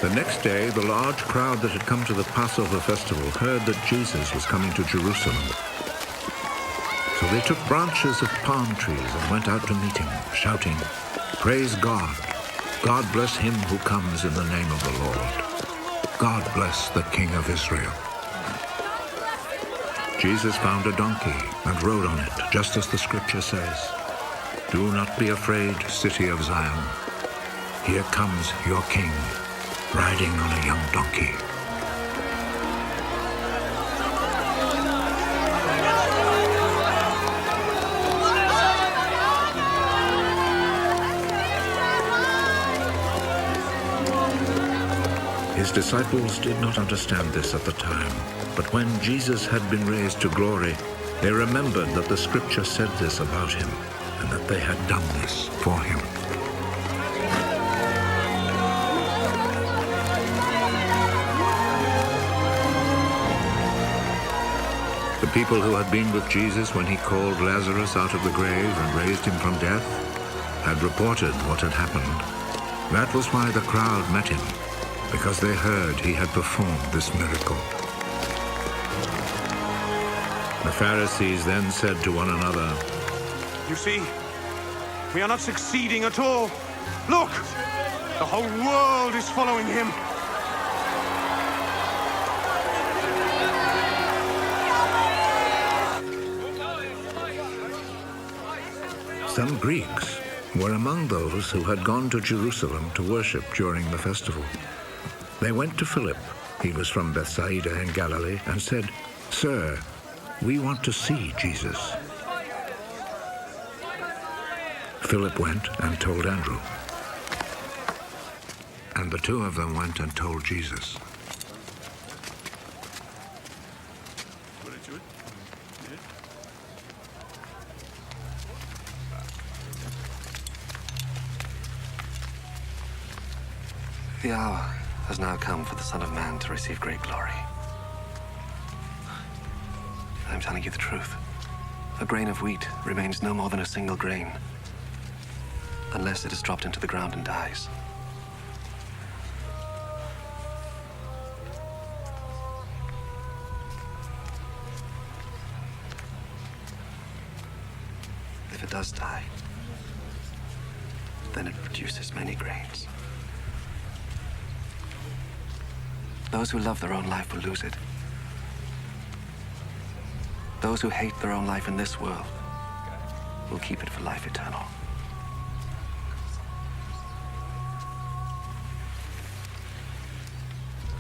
The next day, the large crowd that had come to the Passover festival heard that Jesus was coming to Jerusalem. So they took branches of palm trees and went out to meet him, shouting, "Praise God! God bless him who comes in the name of the Lord. God bless the King of Israel." Jesus found a donkey and rode on it, just as the scripture says, "Do not be afraid, city of Zion. Here comes your king, riding on a young donkey." His disciples did not understand this at the time, but when Jesus had been raised to glory, they remembered that the scripture said this about him, and that they had done this for him. The people who had been with Jesus when he called Lazarus out of the grave and raised him from death had reported what had happened. That was why the crowd met him, because they heard he had performed this miracle. The Pharisees then said to one another, "You see, we are not succeeding at all. Look, the whole world is following him." Some Greeks were among those who had gone to Jerusalem to worship during the festival. They went to Philip, he was from Bethsaida in Galilee, and said, "Sir, we want to see Jesus." Philip went and told Andrew, and the two of them went and told Jesus. The hour has now come for the Son of Man to receive great glory. I'm telling you the truth. A grain of wheat remains no more than a single grain, unless it is dropped into the ground and dies. If it does die, then it produces many grains. Those who love their own life will lose it. Those who hate their own life in this world will keep it for life eternal.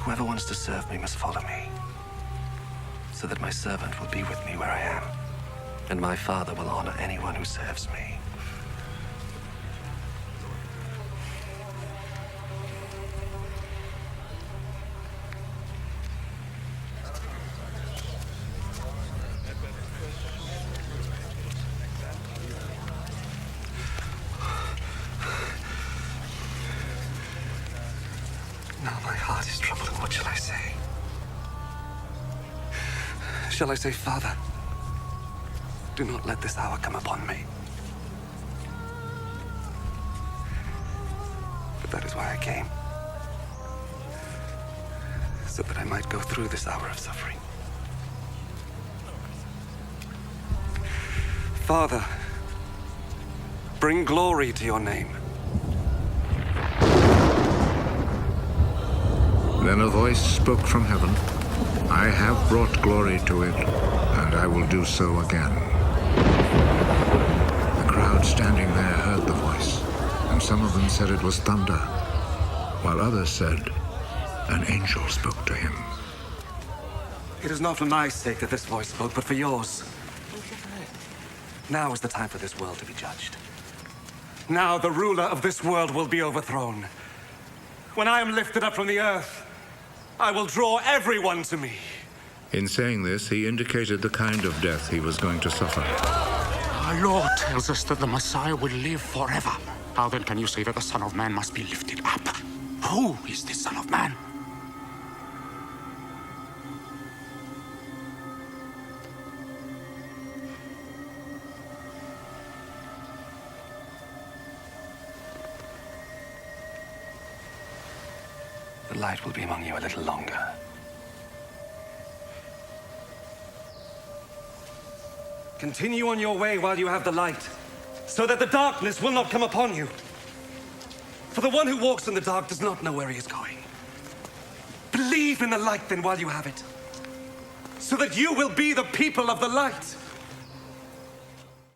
Whoever wants to serve me must follow me, so that my servant will be with me where I am, and my Father will honor anyone who serves me. Now my heart is troubled, and what shall I say? Shall I say, Father, do not let this hour come upon me? But that is why I came, so that I might go through this hour of suffering. Father, bring glory to your name. Then a voice spoke from heaven, "I have brought glory to it, and I will do so again." The crowd standing there heard the voice, and some of them said it was thunder, while others said, "An angel spoke to him." It is not for my sake that this voice spoke, but for yours. Now is the time for this world to be judged. Now the ruler of this world will be overthrown. When I am lifted up from the earth, I will draw everyone to me. In saying this, he indicated the kind of death he was going to suffer. Our Lord tells us that the Messiah will live forever. How then can you say that the Son of Man must be lifted up? Who is this Son of Man? The light will be among you a little longer. Continue on your way while you have the light, so that the darkness will not come upon you. For the one who walks in the dark does not know where he is going. Believe in the light then while you have it, so that you will be the people of the light.